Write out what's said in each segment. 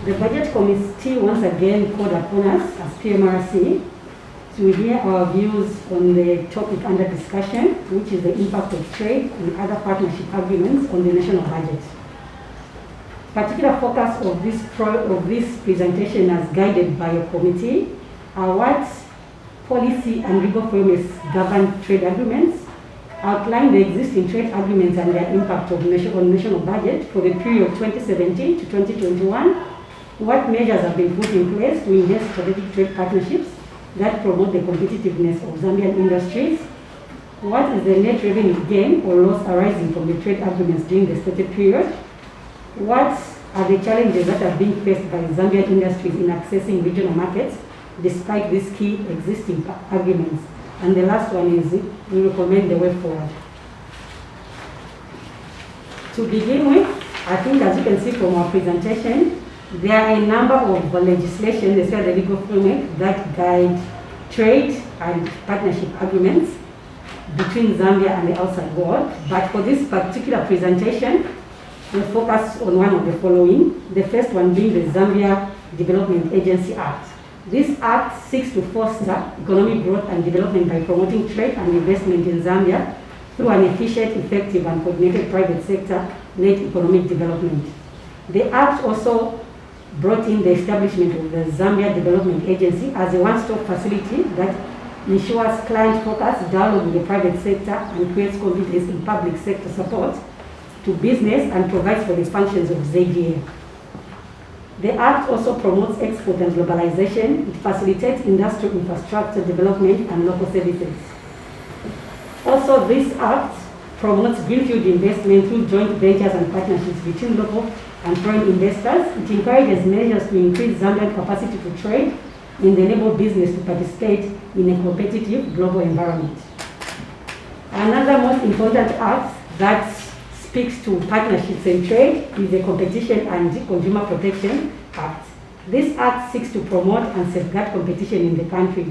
The Budget Committee once again called upon us as PMRC to hear our views on the topic under discussion, which is the impact of trade and other partnership agreements on the national budget. Particular focus of this presentation as guided by a committee are what policy and legal frameworks govern trade agreements, outline the existing trade agreements and their impact on national budget for the period 2017 to 2021, what measures have been put in place to enhance strategic trade partnerships that promote the competitiveness of Zambian industries, what is the net revenue gain or loss arising from the trade agreements during the stated period, what are the challenges that are being faced by Zambian industries in accessing regional markets despite these key existing agreements, and the last one is we recommend the way forward. To begin with, I think as you can see from our presentation, there are a number of legislation, as well as the legal framework, that guide trade and partnership agreements between Zambia and the outside world. But for this particular presentation, we'll focus on one of the following. The first one being the Zambia Development Agency Act. This act seeks to foster economic growth and development by promoting trade and investment in Zambia through an efficient, effective, and coordinated private sector-led economic development. The act also brought in the establishment of the Zambia Development Agency as a one-stop facility that ensures client-focused dialogue with the private sector and creates confidence in public sector support to business and provides for the functions of ZDA. The Act also promotes export and globalization. It facilitates industrial infrastructure development and local services. Also, this Act promotes greenfield investment through joint ventures and partnerships between local and foreign investors. It encourages measures to increase Zambian capacity to trade and enable business to participate in a competitive global environment. Another most important act that speaks to partnerships and trade is the Competition and Consumer Protection Act. This act seeks to promote and safeguard competition in the country.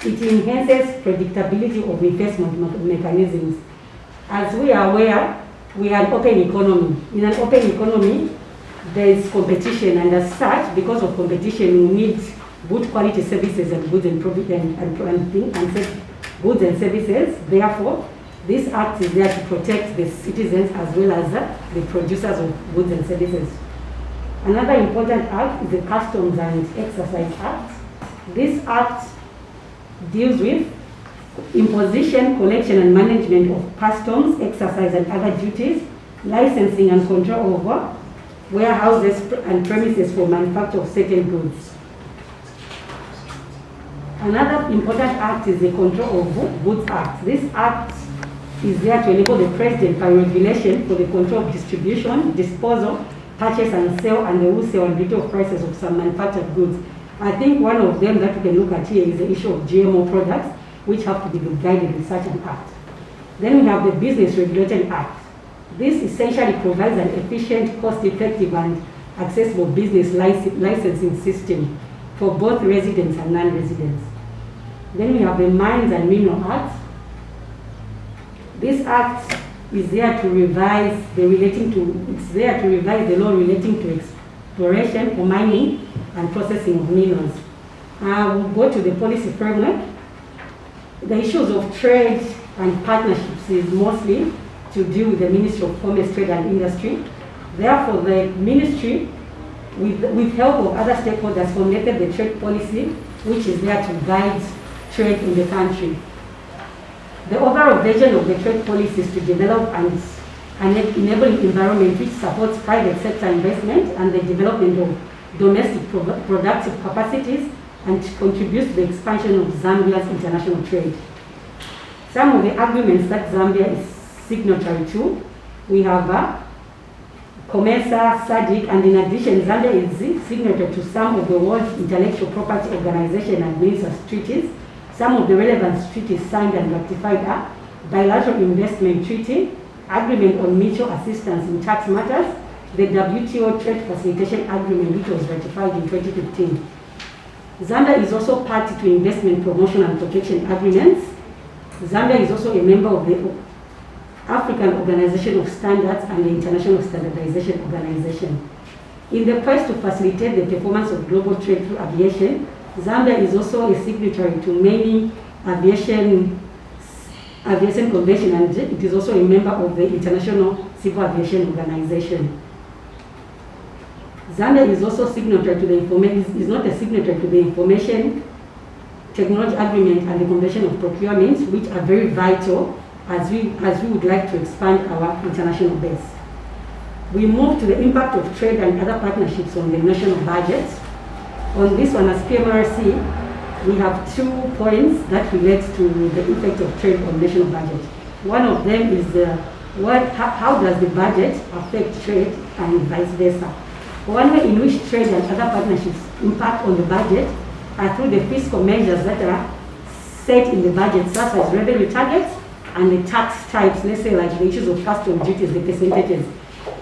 It enhances predictability of investment mechanisms. As we are aware, we are an open economy. In an open economy, there is competition, and as such, because of competition, we need good quality services and goods and goods and services. Therefore, this act is there to protect the citizens as well as the producers of goods and services. Another important act is the Customs and Excise Act. This act deals with imposition, collection and management of customs, excise and other duties, licensing and control over warehouses and premises for manufacture of certain goods. Another important act is the Control of Goods Act. This act is there to enable the President by regulation for the control of distribution, disposal, purchase and sale, and the wholesale and retail prices of some manufactured goods. I think one of them that we can look at here is the issue of GMO products, which have to be guided with such an act. Then we have the Business Regulation Act. This essentially provides an efficient, cost-effective, and accessible business licensing system for both residents and non-residents. Then we have the Mines and Mineral Act. This act is there to revise the law relating to exploration for mining and processing of minerals. We'll go to the policy framework. The issues of trade and partnerships is mostly to do with the Ministry of Commerce, Trade and Industry. Therefore, the ministry, with help of other stakeholders, formulated the trade policy, which is there to guide trade in the country. The overall vision of the trade policy is to develop an enabling environment which supports private sector investment and the development of domestic productive capacities and contributes to the expansion of Zambia's international trade. Some of the agreements that Zambia is signatory to, we have COMESA, SADC, and in addition, Zambia is signatory to some of the World Intellectual Property Organization and administers treaties. Some of the relevant treaties signed and ratified are Bilateral Investment Treaty, Agreement on Mutual Assistance in Tax Matters, the WTO Trade Facilitation Agreement, which was ratified in 2015. Zambia is also party to Investment Promotion and Protection Agreements. Zambia is also a member of the African Organization of Standards and the International Standardization Organization. In the quest to facilitate the performance of global trade through aviation, Zambia is also a signatory to many aviation convention, and it is also a member of the International Civil Aviation Organization. Zambia is also signatory to the is not a signatory to the Information Technology Agreement and the Convention of Procurement, which are very vital as we would like to expand our international base. We move to the impact of trade and other partnerships on the national budget. On this one, as PMRC, we have 2 points that relate to the effect of trade on national budget. One of them is how does the budget affect trade and vice versa. One way in which trade and other partnerships impact on the budget are through the fiscal measures that are set in the budget, such as revenue targets and the tax types, let's say like the issues of custom duties, the percentages.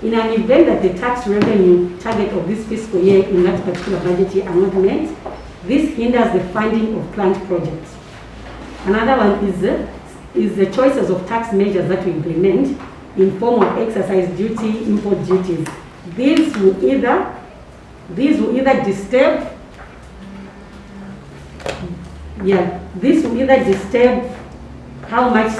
In an event that the tax revenue target of this fiscal year in that particular budget year are not met, this hinders the funding of planned projects. Another one is the choices of tax measures that we implement in form of excise duty, import duties. These will either disturb how much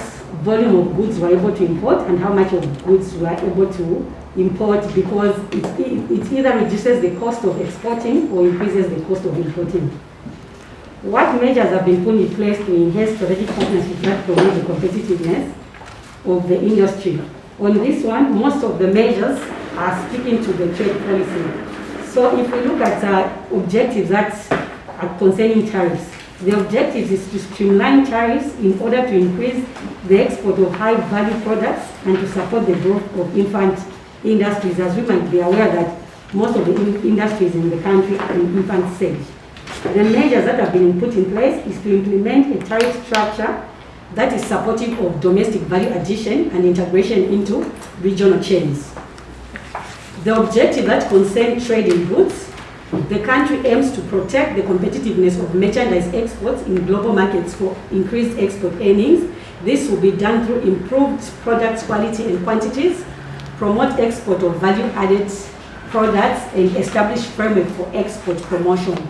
volume of goods we're able to import and how much of goods we're able to import, because it either reduces the cost of exporting or increases the cost of importing. What measures have been put in place to enhance strategic partnerships that promote the competitiveness of the industry? On this one, most of the measures are speaking to the trade policy. So if we look at objectives that are concerning tariffs, the objective is to streamline tariffs in order to increase the export of high-value products and to support the growth of infant industries, as we might be aware that most of the industries in the country are in infant stage. The measures that have been put in place is to implement a tariff structure that is supportive of domestic value addition and integration into regional chains. The objective that concerns trade in goods, the country aims to protect the competitiveness of merchandise exports in global markets for increased export earnings. This will be done through improved product quality and quantities, promote export of value-added products, and establish framework for export promotion.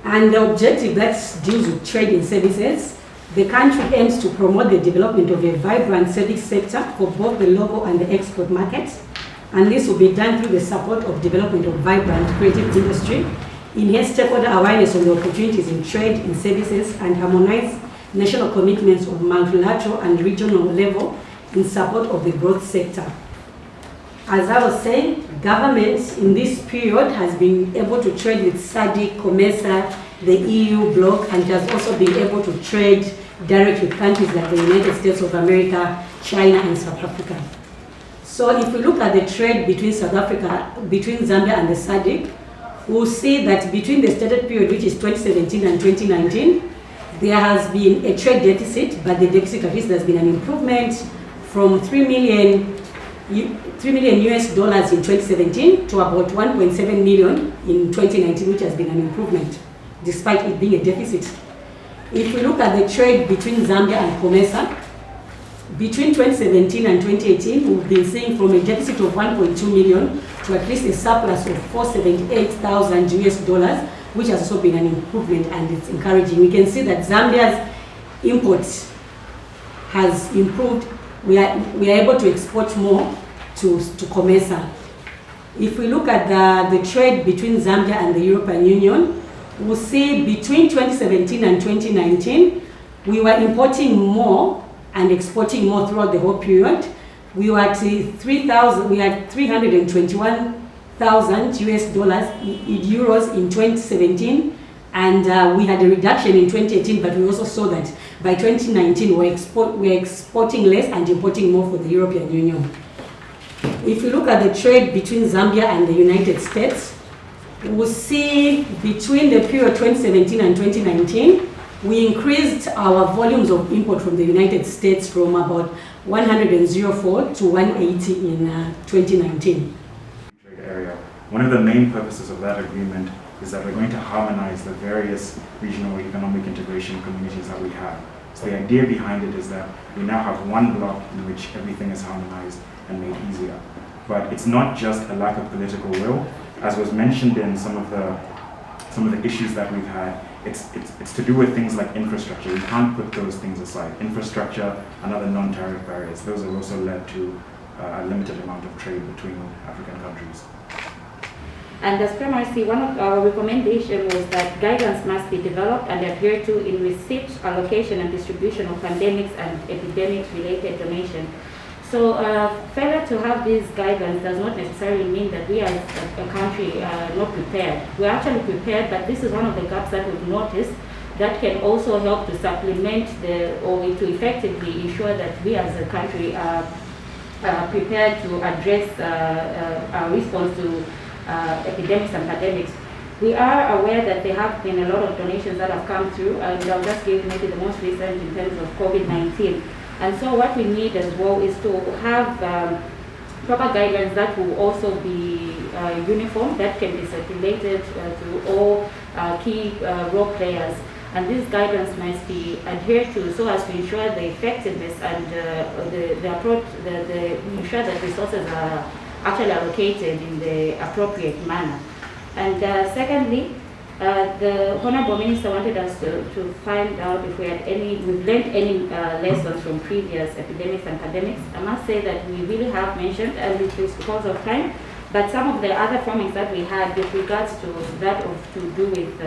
And the objective that deals with trade in services, the country aims to promote the development of a vibrant service sector for both the local and the export markets. And this will be done through the support of development of vibrant creative industry, enhance stakeholder awareness on the opportunities in trade in services, and harmonize national commitments of multilateral and regional level in support of the growth sector. As I was saying, government in this period has been able to trade with SADC, COMESA, the EU bloc, and has also been able to trade direct with countries like the United States of America, China, and South Africa. So if we look at the trade between between Zambia and the SADC, we'll see that between the stated period, which is 2017 and 2019, there has been a trade deficit, but the deficit at least has been an improvement from $3 million US dollars in 2017 to about 1.7 million in 2019, which has been an improvement, despite it being a deficit. If we look at the trade between Zambia and COMESA, between 2017 and 2018, we've been seeing from a deficit of 1.2 million to at least a surplus of 478,000 US dollars, which has also been an improvement, and it's encouraging. We can see that Zambia's imports has improved. We are able to export more to COMESA. If we look at the trade between Zambia and the European Union, we'll see between 2017 and 2019, we were importing more and exporting more throughout the whole period. We were at 321,000 US dollars in euros in 2017, and we had a reduction in 2018, but we also saw that by 2019 we're exporting less and importing more for the European Union. If you look at the trade between Zambia and the United States, we'll see between the period 2017 and 2019, we increased our volumes of import from the United States from about 104 to 180 in 2019. Area. One of the main purposes of that agreement is that we're going to harmonize the various regional economic integration communities that we have. So the idea behind it is that we now have one block in which everything is harmonized and made easier. But it's not just a lack of political will, as was mentioned in some of the issues that we've had. It's to do with things like infrastructure. We can't put those things aside. Infrastructure and other non-tariff barriers, those have also led to a limited amount of trade between African countries. And as PMRC, one of our recommendations was that guidelines must be developed and adhered to in receipt, allocation, and distribution of pandemics and epidemics-related donation. So failure to have these guidelines does not necessarily mean that we as a country are not prepared. We're actually prepared, but this is one of the gaps that we've noticed that can also help to supplement or to effectively ensure that we as a country are prepared to address our response to epidemics and pandemics. We are aware that there have been a lot of donations that have come through, and I'll just give maybe the most recent in terms of COVID-19. And so what we need as well is to have proper guidelines that will also be uniform, that can be circulated to all key role players. And these guidelines must be adhered to so as to ensure the effectiveness and the approach, ensure that resources are actually allocated in the appropriate manner. And secondly, the Honorable Minister wanted us to find out if we've learned any lessons from previous epidemics and pandemics. I must say that we really have mentioned, and it is because of time, but some of the other formings that we had with regards to that to do with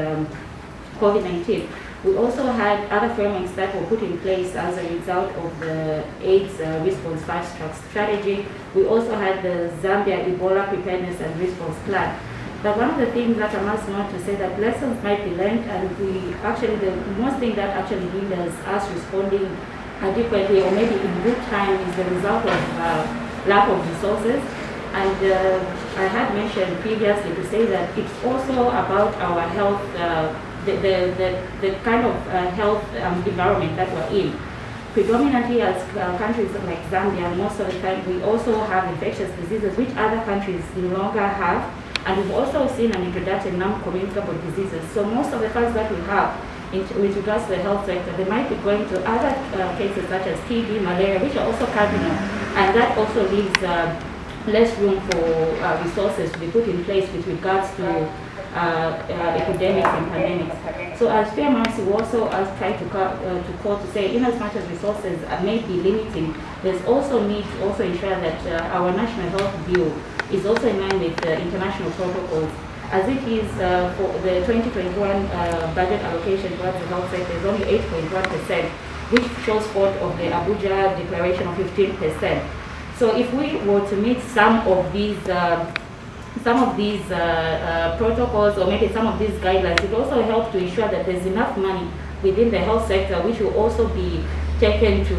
COVID-19, we also had other frameworks that were put in place as a result of the AIDS response fast-track strategy. We also had the Zambia Ebola preparedness and response plan. But one of the things that I must note to say that lessons might be learned, and the most thing that actually hinders us responding adequately or maybe in good time is the result of lack of resources. And I had mentioned previously to say that it's also about our health, the kind of health environment that we're in. Predominantly as countries like Zambia, most of the time we also have infectious diseases which other countries no longer have. And we've also seen an introduction in non-communicable diseases. So most of the funds that we have with regards to the health sector, they might be going to other cases such as TB, malaria, which are also cardinal. And that also leaves less room for resources to be put in place with regards to epidemics and pandemics. So as PMRC, we also try to call to say, in as much as resources may be limiting, there's also need to also ensure that our national health bill is also in line with international protocols. As it is for the 2021 budget allocation towards the health sector is only 8.1%, which shows forth of the Abuja declaration of 15%. So if we were to meet some of these protocols or maybe some of these guidelines, it will also help to ensure that there's enough money within the health sector which will also be taken to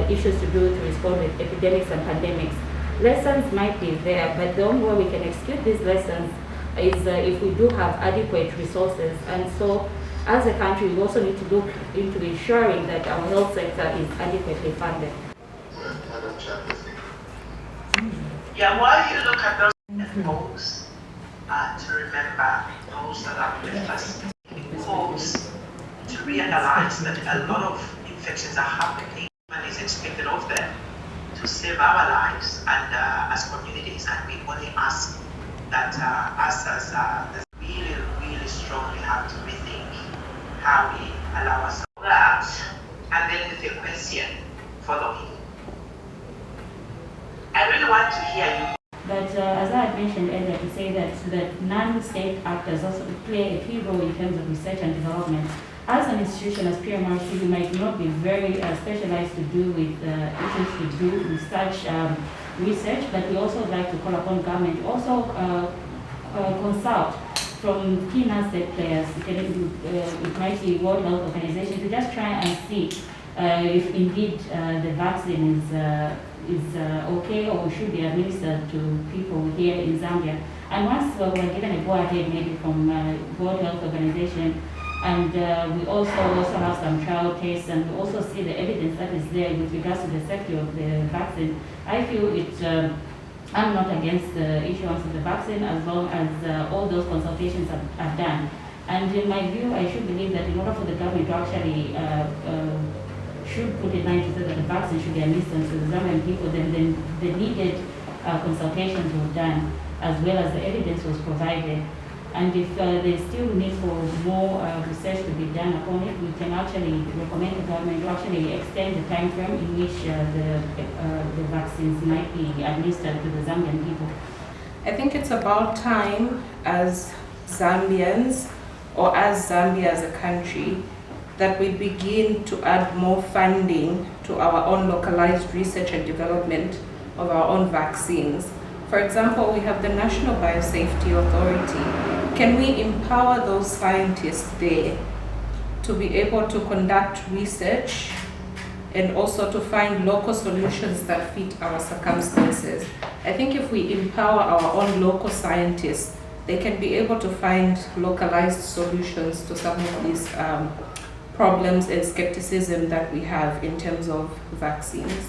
issues to do to respond with epidemics and pandemics. Lessons might be there, but the only way we can execute these lessons is if we do have adequate resources. And so as a country, we also need to look into ensuring that our health sector is adequately funded. Yeah, while you look at those goals, to remember those that are with us, goals to realize that a lot of infections are happening and is expected of them to save our lives and as communities, and we only ask that us as really strongly have to rethink how we allow ourselves that. And then with the question following, I really want to hear you. But as I had mentioned earlier, to say that non-state actors also play a key role in terms of research and development. As an institution, as PMRC, we might not be very specialized to do with issues to do research, but we also like to call upon government also consult from key non-state players. It might be World Health Organization to just try and see if indeed the vaccine is okay or should be administered to people here in Zambia. And once we're given a go-ahead maybe from World Health Organization, and we also have some trial tests, and we also see the evidence that is there with regards to the safety of the vaccine. I feel I'm not against the issuance of the vaccine as long as all those consultations are done. And in my view, I should believe that in order for the government to actually should put in mind to say that the vaccine should be administered to the Zambian people, then the needed consultations were done, as well as the evidence was provided. And if there's still need for more research to be done upon it, we can actually recommend the government to actually extend the time frame in which the vaccines might be administered to the Zambian people. I think it's about time as Zambians, or as Zambia as a country, that we begin to add more funding to our own localized research and development of our own vaccines. For example, we have the National Biosafety Authority. Can we empower those scientists there to be able to conduct research and also to find local solutions that fit our circumstances? I think if we empower our own local scientists, they can be able to find localized solutions to some of these problems and skepticism that we have in terms of vaccines.